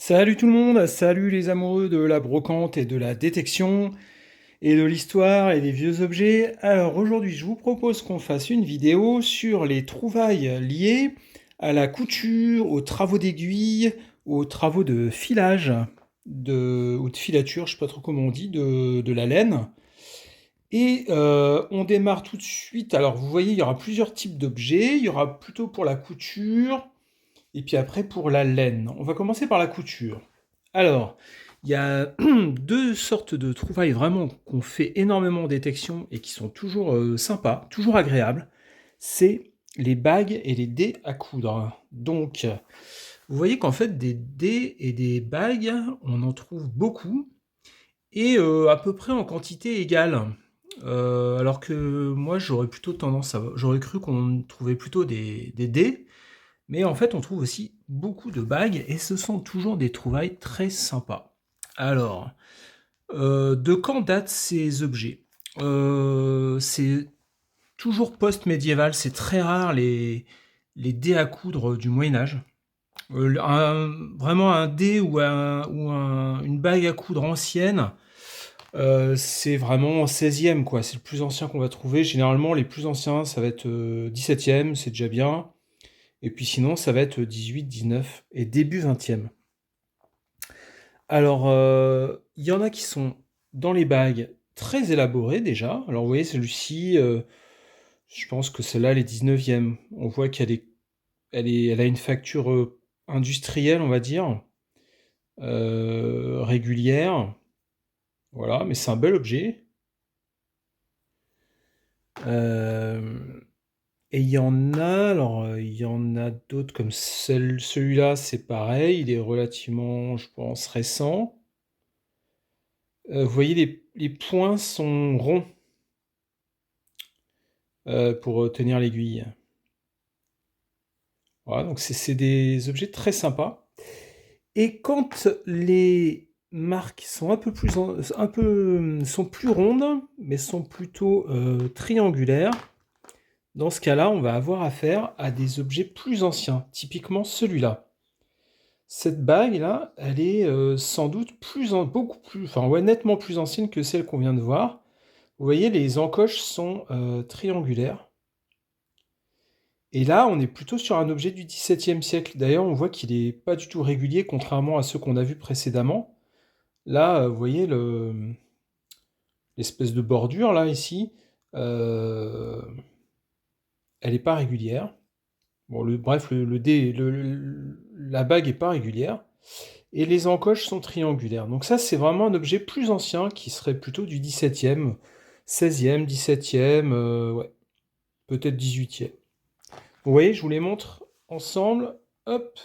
Salut tout le monde, salut les amoureux de la brocante et de la détection et de l'histoire et des vieux objets. Alors aujourd'hui je vous propose qu'on fasse une vidéo sur les trouvailles liées à la couture, aux travaux d'aiguille, aux travaux de filage, ou de filature, je sais pas trop comment on dit, de la laine. Et on démarre tout de suite. Alors vous voyez, il y aura plusieurs types d'objets. Il y aura plutôt pour la couture, et puis après pour la laine. On va commencer par la couture. Alors, il y a deux sortes de trouvailles vraiment qu'on fait énormément en détection et qui sont toujours sympas, toujours agréables. C'est les bagues et les dés à coudre. Donc, vous voyez qu'en fait, des dés et des bagues, on en trouve beaucoup et à peu près en quantité égale. Alors que moi, j'aurais cru qu'on trouvait plutôt des dés, mais en fait, on trouve aussi beaucoup de bagues et ce sont toujours des trouvailles très sympas. Alors, de quand datent ces objets? C'est toujours post-médiéval, c'est très rare les dés à coudre du Moyen-Âge. Vraiment un dé ou une bague à coudre ancienne, c'est vraiment 16e, quoi. C'est le plus ancien qu'on va trouver. Généralement, les plus anciens, ça va être 17e, c'est déjà bien. Et puis sinon, ça va être 18, 19 et début 20e. Alors, il y en a qui sont dans les bagues très élaborées déjà. Alors, vous voyez, celui-ci, je pense que celle-là, elle est 19e. On voit elle a une facture industrielle, on va dire, régulière. Voilà, mais c'est un bel objet. Euh, Et il y en a, alors il y en a d'autres comme celui-là, c'est pareil, il est relativement, je pense, récent. Vous voyez, les points sont ronds pour tenir l'aiguille. Voilà, donc c'est des objets très sympas. Et quand les marques sont sont plus rondes, mais sont plutôt triangulaires, dans ce cas-là, on va avoir affaire à des objets plus anciens, typiquement celui-là. Cette bague-là, elle est sans doute beaucoup plus, enfin ouais, nettement plus ancienne que celle qu'on vient de voir. Vous voyez, les encoches sont triangulaires. Et là, on est plutôt sur un objet du XVIIe siècle. D'ailleurs, on voit qu'il n'est pas du tout régulier, contrairement à ceux qu'on a vus précédemment. Là, vous voyez l'espèce de bordure, là, ici, euh, elle n'est pas régulière. Bon, bref, la bague n'est pas régulière. Et les encoches sont triangulaires. Donc ça, c'est vraiment un objet plus ancien qui serait plutôt du 17e, 16e, 17e, ouais, peut-être 18e. Vous voyez, je vous les montre ensemble. Hop,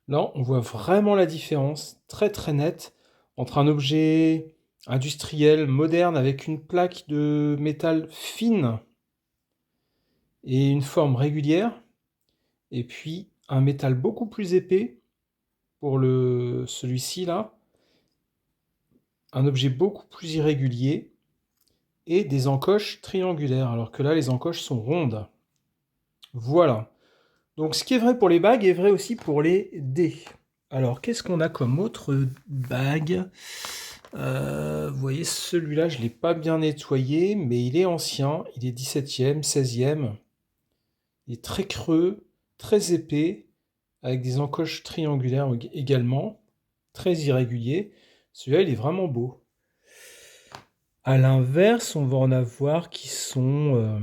là, on voit vraiment la différence, très très nette, entre un objet industriel moderne avec une plaque de métal fine et une forme régulière, et puis un métal beaucoup plus épais pour celui-ci là, un objet beaucoup plus irrégulier et des encoches triangulaires, alors que là les encoches sont rondes. Voilà. Donc ce qui est vrai pour les bagues est vrai aussi pour les dés. Alors qu'est-ce qu'on a comme autre bague? Vous voyez, celui-là, je ne l'ai pas bien nettoyé, mais il est ancien, il est 17e, 16e. Il est très creux, très épais, avec des encoches triangulaires également, très irrégulier. Celui-là, il est vraiment beau. À l'inverse, on va en avoir qui sont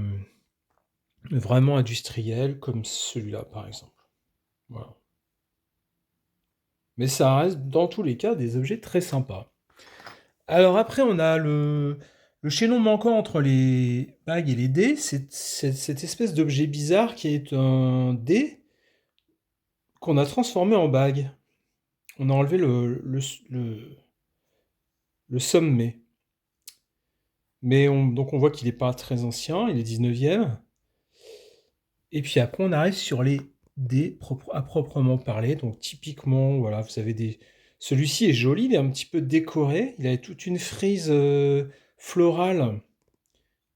vraiment industriels, comme celui-là par exemple. Voilà. Mais ça reste dans tous les cas des objets très sympas. Alors après, on a le chaînon manquant entre les bagues et les dés, c'est cette espèce d'objet bizarre qui est un dé qu'on a transformé en bague. On a enlevé le sommet. Mais donc on voit qu'il n'est pas très ancien, il est 19e. Et puis après, on arrive sur les dés à proprement parler. Donc typiquement, voilà, vous avez des... Celui-ci est joli, il est un petit peu décoré. Il a toute une frise florale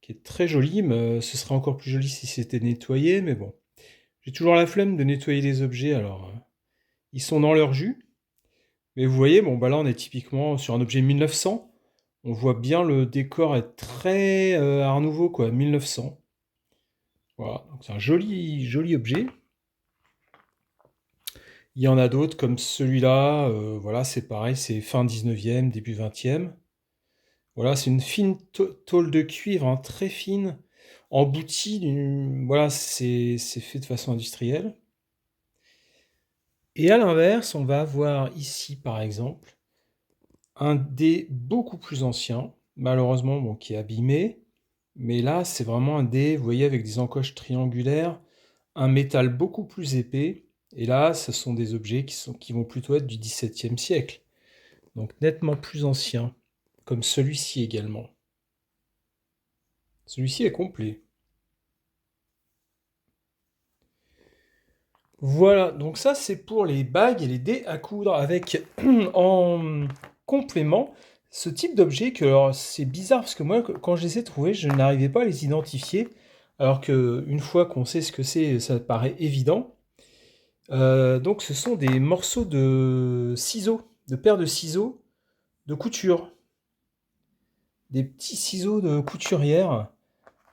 qui est très jolie, mais ce serait encore plus joli si c'était nettoyé, mais bon. J'ai toujours la flemme de nettoyer les objets, alors ils sont dans leur jus. Mais vous voyez, bon, bah là, on est typiquement sur un objet 1900. On voit bien le décor est très Art Nouveau, quoi, 1900. Voilà, donc c'est un joli, joli objet. Il y en a d'autres comme celui-là, voilà, c'est pareil, c'est fin 19e, début 20e. Voilà, c'est une fine tôle de cuivre, hein, très fine, emboutie, voilà, c'est fait de façon industrielle. Et à l'inverse, on va avoir ici, par exemple, un dé beaucoup plus ancien, malheureusement, bon, qui est abîmé, mais là, c'est vraiment un dé, vous voyez, avec des encoches triangulaires, un métal beaucoup plus épais, et là, ce sont des objets qui vont plutôt être du XVIIe siècle, donc nettement plus anciens, comme celui-ci également. Celui-ci est complet. Voilà, donc ça c'est pour les bagues et les dés à coudre avec en complément ce type d'objet que alors c'est bizarre parce que moi quand je les ai trouvés je n'arrivais pas à les identifier alors que une fois qu'on sait ce que c'est ça paraît évident. Donc ce sont des morceaux de ciseaux, de paires de ciseaux de couture, des petits ciseaux de couturière.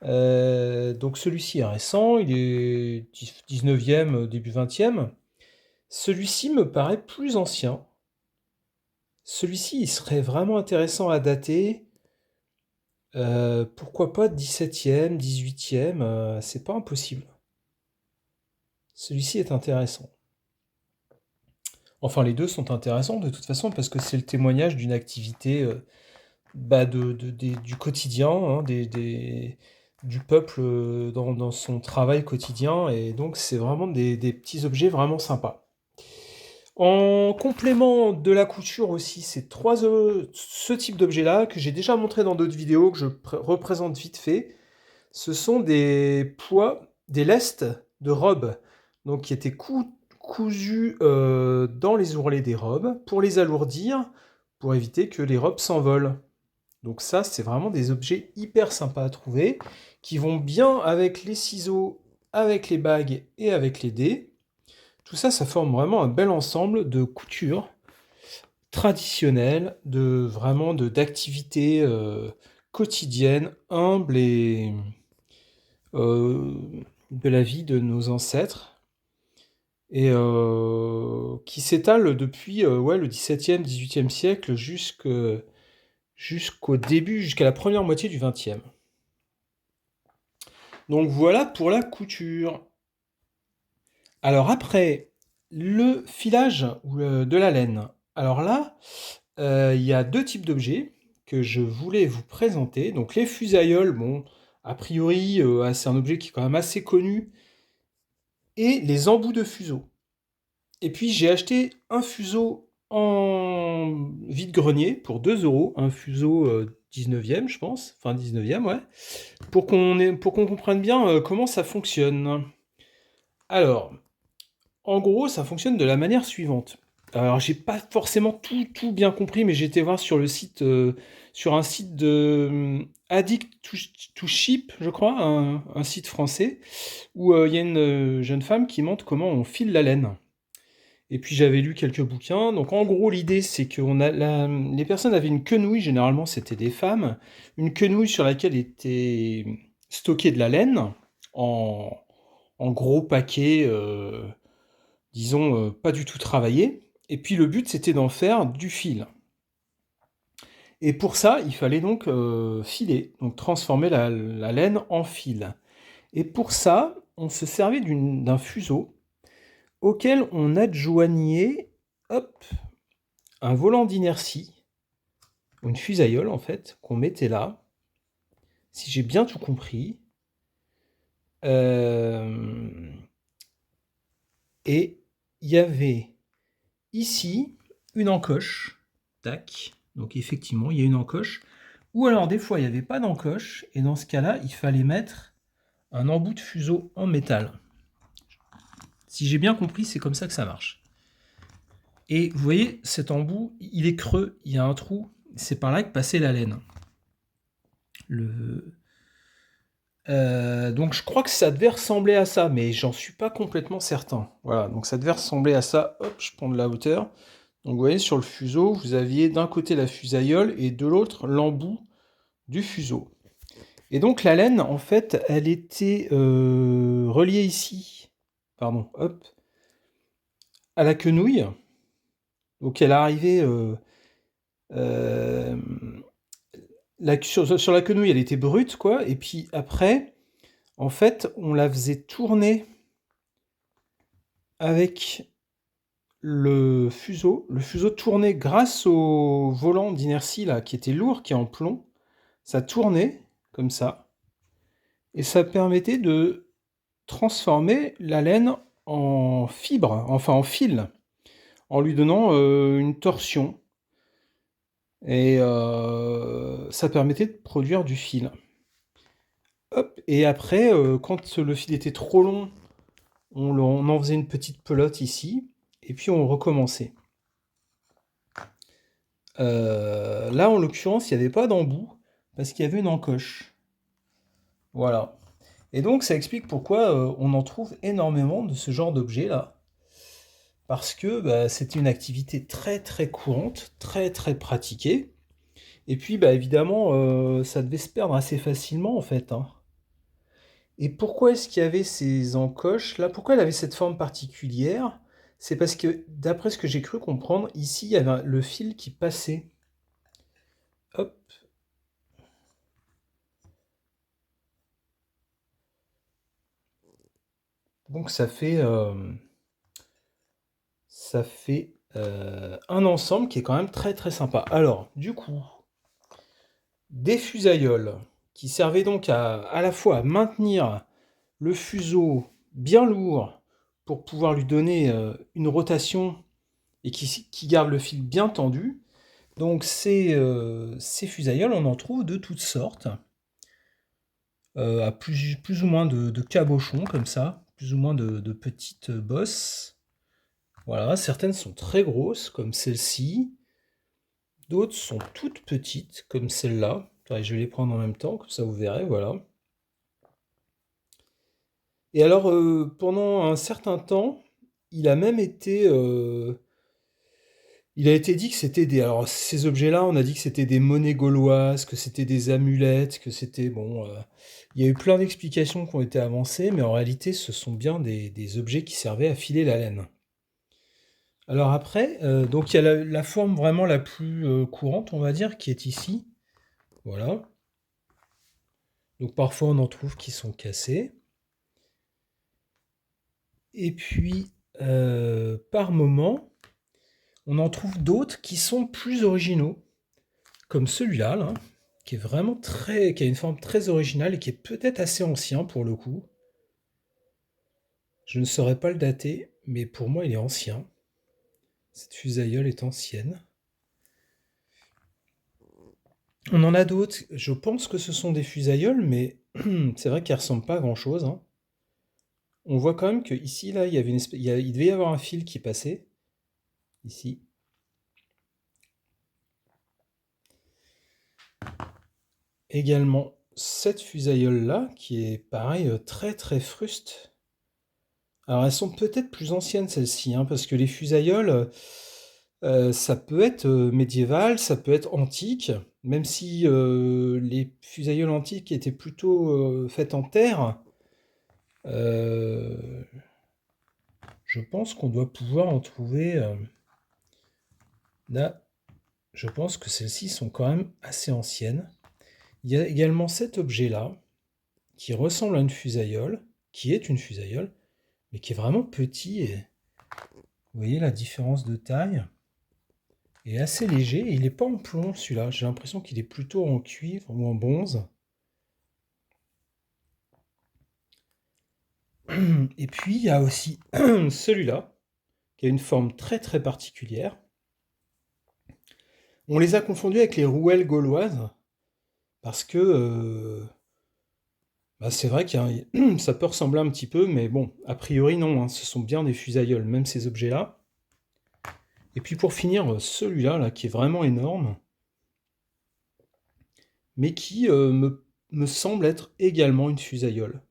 Donc celui-ci est récent, il est 19e, début 20e. Celui-ci me paraît plus ancien. Celui-ci, il serait vraiment intéressant à dater. Pourquoi pas 17e, 18e, c'est pas impossible. Celui-ci est intéressant. Enfin, les deux sont intéressants de toute façon parce que c'est le témoignage d'une activité du quotidien, hein, du peuple dans son travail quotidien, et donc c'est vraiment des petits objets vraiment sympas. En complément de la couture aussi, ce type d'objet-là, que j'ai déjà montré dans d'autres vidéos, que je représente vite fait, ce sont des poids, des lestes de robes, donc qui étaient cousus dans les ourlets des robes pour les alourdir, pour éviter que les robes s'envolent. Donc ça, c'est vraiment des objets hyper sympas à trouver, qui vont bien avec les ciseaux, avec les bagues et avec les dés. Tout ça, ça forme vraiment un bel ensemble de couture traditionnelle, d'activités quotidiennes, humbles et euh, de la vie de nos ancêtres, et qui s'étale depuis ouais, le XVIIe, XVIIIe siècle jusqu'au début, jusqu'à la première moitié du XXe. Donc voilà pour la couture. Alors après, le filage de la laine. Alors là, il y a deux types d'objets que je voulais vous présenter. Donc les fusailloles, bon, a priori, c'est un objet qui est quand même assez connu, et les embouts de fuseau. Et puis j'ai acheté un fuseau en vide-grenier pour 2 euros, un fuseau 19e, je pense, fin 19e, ouais, pour qu'on comprenne bien comment ça fonctionne. Alors, en gros, ça fonctionne de la manière suivante. Alors, j'ai pas forcément tout bien compris, mais j'ai été voir sur le site, sur un site de Addict to Ship, je crois, un site français, où il y a une jeune femme qui montre comment on file la laine. Et puis j'avais lu quelques bouquins. Donc en gros, l'idée c'est que les personnes avaient une quenouille, généralement c'était des femmes, une quenouille sur laquelle était stockée de la laine en, en gros paquets, disons, pas du tout travaillés. Et puis le but c'était d'en faire du fil. Et pour ça, il fallait donc filer, donc transformer la laine en fil. Et pour ça, on se servait d'un fuseau auquel on adjoignait, hop, un volant d'inertie, une fusailleule en fait, qu'on mettait là, si j'ai bien tout compris. Euh, et il y avait ici une encoche, tac, donc effectivement il y a une encoche, ou alors des fois il n'y avait pas d'encoche, et dans ce cas-là il fallait mettre un embout de fuseau en métal. Si j'ai bien compris, c'est comme ça que ça marche. Et vous voyez, cet embout, il est creux, il y a un trou, c'est par là que passait la laine. Donc je crois que ça devait ressembler à ça, mais j'en suis pas complètement certain. Voilà, donc ça devait ressembler à ça. Hop, je prends de la hauteur. Donc vous voyez, sur le fuseau, vous aviez d'un côté la fusaïole et de l'autre l'embout du fuseau. Et donc la laine, en fait, elle était reliée ici, pardon, hop, à la quenouille. Donc elle arrivait, euh, sur la quenouille, elle était brute, quoi. Et puis après, en fait, on la faisait tourner avec le fuseau. Le fuseau tournait grâce au volant d'inertie là, qui était lourd, qui est en plomb. Ça tournait comme ça, et ça permettait de transformer la laine en fibre, enfin en fil, en lui donnant une torsion. Et ça permettait de produire du fil. Hop, et après, quand le fil était trop long, on en faisait une petite pelote ici, et puis on recommençait. Là, en l'occurrence, il n'y avait pas d'embout, parce qu'il y avait une encoche. Voilà. Et donc, ça explique pourquoi on en trouve énormément de ce genre d'objets-là. Parce que bah, c'était une activité très très courante, très très pratiquée. Et puis, bah, évidemment, ça devait se perdre assez facilement, en fait, hein. Et pourquoi est-ce qu'il y avait ces encoches là? Pourquoi elle avait cette forme particulière? C'est parce que, d'après ce que j'ai cru comprendre, ici, il y avait le fil qui passait. Hop. Donc ça fait un ensemble qui est quand même très très sympa. Alors, du coup, des fusaïoles qui servaient donc à la fois à maintenir le fuseau bien lourd pour pouvoir lui donner une rotation et qui garde le fil bien tendu. Donc ces fusaïoles, on en trouve de toutes sortes, à plus ou moins de cabochons comme ça, plus ou moins de petites bosses. Voilà, certaines sont très grosses comme celle-ci, d'autres sont toutes petites comme celle-là. Attendez, je vais les prendre en même temps, comme ça vous verrez, voilà. Et alors, pendant un certain temps, il a même été, il a été dit que c'était des... Alors, ces objets-là, on a dit que c'était des monnaies gauloises, que c'était des amulettes, que c'était... Bon, il y a eu plein d'explications qui ont été avancées, mais en réalité, ce sont bien des objets qui servaient à filer la laine. Alors après, donc il y a la forme vraiment la plus courante, on va dire, qui est ici. Voilà. Donc parfois, on en trouve qui sont cassés. Et puis, par moment, on en trouve d'autres qui sont plus originaux, comme celui-là, là, qui est vraiment qui a une forme très originale et qui est peut-être assez ancien pour le coup. Je ne saurais pas le dater, mais pour moi il est ancien. Cette fusaïole est ancienne. On en a d'autres, je pense que ce sont des fusaïoles, mais c'est vrai qu'elles ressemblent pas à grand chose, hein. On voit quand même que ici, là, il y avait il devait y avoir un fil qui passait, ici. Également, cette fusaïole-là, qui est pareil, très très fruste. Alors elles sont peut-être plus anciennes celles-ci, hein, parce que les fusaïoles, ça peut être médiéval, ça peut être antique, même si les fusaïoles antiques étaient plutôt faites en terre. euh, je pense qu'on doit pouvoir en trouver. Là, je pense que celles-ci sont quand même assez anciennes. Il y a également cet objet-là, qui ressemble à une fusaïole, qui est une fusaïole, mais qui est vraiment petit. Et vous voyez la différence de taille? Il est assez léger et il n'est pas en plomb celui-là. J'ai l'impression qu'il est plutôt en cuivre ou en bronze. Et puis il y a aussi celui-là, qui a une forme très très particulière. On les a confondus avec les rouelles gauloises, parce que bah, c'est vrai que ça peut ressembler un petit peu, mais bon, a priori non, hein, ce sont bien des fusaïoles, même ces objets-là. Et puis pour finir, celui-là, là, qui est vraiment énorme, mais qui me semble être également une fusaïole.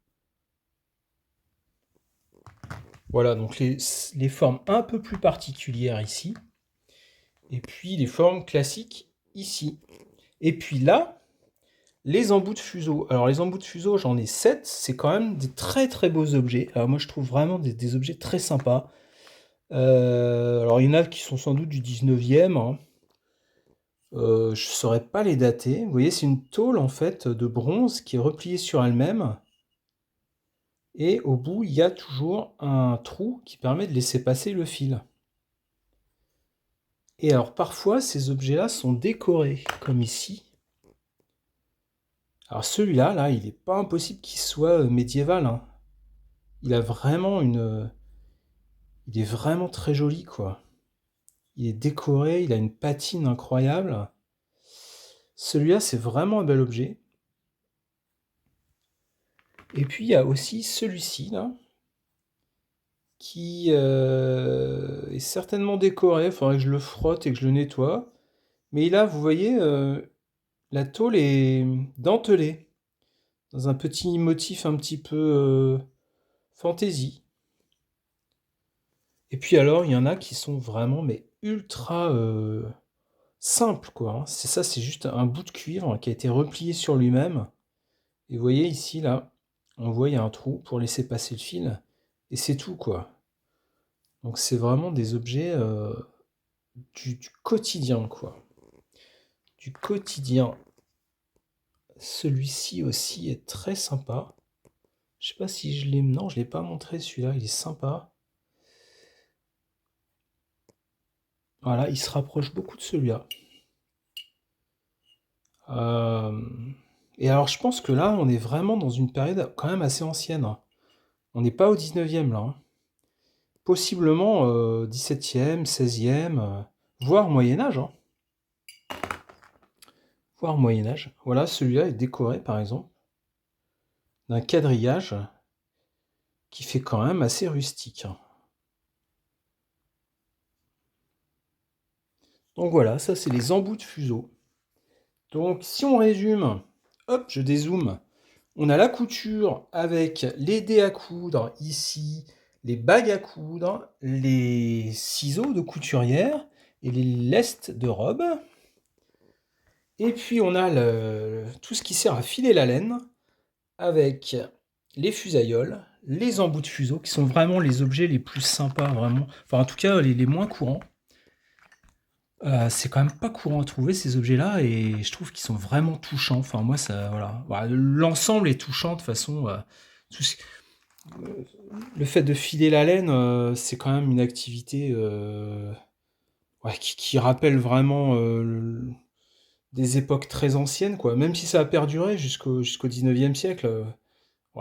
Voilà, donc les formes un peu plus particulières ici. Et puis les formes classiques ici. Et puis là, les embouts de fuseau. Alors les embouts de fuseau, j'en ai 7. C'est quand même des très très beaux objets. Alors moi je trouve vraiment des objets très sympas. Alors il y en a qui sont sans doute du 19e. Hein. Je ne saurais pas les dater. Vous voyez, c'est une tôle en fait de bronze qui est repliée sur elle-même. Et au bout, il y a toujours un trou qui permet de laisser passer le fil. Et alors parfois, ces objets-là sont décorés, comme ici. Alors celui-là, là, il n'est pas impossible qu'il soit médiéval. Hein. Il a vraiment une... Il est vraiment très joli, quoi. Il est décoré, il a une patine incroyable. Celui-là, c'est vraiment un bel objet. Et puis, il y a aussi celui-ci, là, qui est certainement décoré. Il faudrait que je le frotte et que je le nettoie. Mais là, vous voyez, la tôle est dentelée, dans un petit motif un petit peu fantaisie. Et puis alors, il y en a qui sont vraiment mais ultra simples, quoi. Hein. C'est ça, c'est juste un bout de cuivre qui a été replié sur lui-même. Et vous voyez ici, là, on voit, il y a un trou pour laisser passer le fil. Et c'est tout, quoi. Donc c'est vraiment des objets du quotidien, quoi. Du quotidien. Celui-ci aussi est très sympa. Je sais pas si je l'ai... Non, je l'ai pas montré celui-là, il est sympa. Voilà, il se rapproche beaucoup de celui-là. Et alors je pense que là, on est vraiment dans une période quand même assez ancienne. Hein. On n'est pas au 19e là. Hein. Possiblement 17e, 16e, voire Moyen-Âge. Hein. Voire Moyen-Âge. Voilà, celui-là est décoré par exemple d'un quadrillage qui fait quand même assez rustique. Hein. Donc voilà, ça c'est les embouts de fuseau. Donc si on résume, hop, je dézoome. On a la couture avec les dés à coudre ici, les bagues à coudre, les ciseaux de couturière et les lestes de robe. Et puis on a tout ce qui sert à filer la laine avec les fusailloles, les embouts de fuseau qui sont vraiment les objets les plus sympas, vraiment. Enfin en tout cas les moins courants. C'est quand même pas courant à trouver ces objets-là et je trouve qu'ils sont vraiment touchants. Enfin moi ça voilà, l'ensemble est touchant de façon tout ce- le fait de filer la laine, c'est quand même une activité qui rappelle vraiment des époques très anciennes quoi. Même si ça a perduré jusqu'au 19e siècle,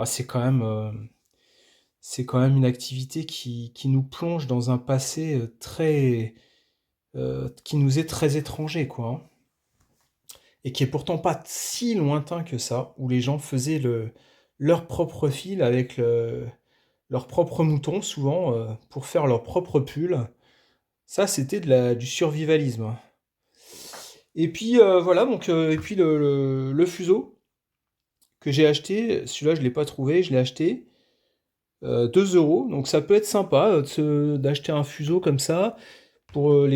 c'est quand même une activité qui nous plonge dans un passé très qui nous est très étranger quoi. Hein. Et qui est pourtant pas si lointain que ça, où les gens faisaient leur propre fil avec leur propre mouton, souvent, pour faire leur propre pull. Ça, c'était du survivalisme. Et puis, voilà, donc, et puis le fuseau que j'ai acheté, celui-là, je ne l'ai pas trouvé, je l'ai acheté 2 euros. Donc, ça peut être sympa d'acheter un fuseau comme ça. Pour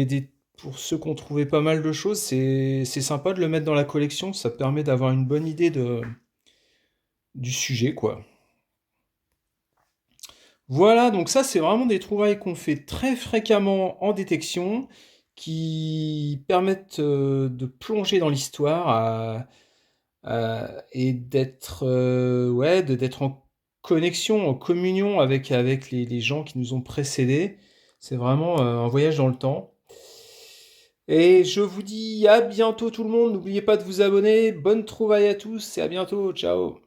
ceux qui ont trouvé pas mal de choses, c'est sympa de le mettre dans la collection. Ça permet d'avoir une bonne idée du sujet, quoi. Voilà, donc ça, c'est vraiment des trouvailles qu'on fait très fréquemment en détection, qui permettent de plonger dans l'histoire et d'être d'être en connexion, en communion avec les gens qui nous ont précédés. C'est vraiment un voyage dans le temps. Et je vous dis à bientôt tout le monde. N'oubliez pas de vous abonner. Bonne trouvaille à tous et à bientôt. Ciao.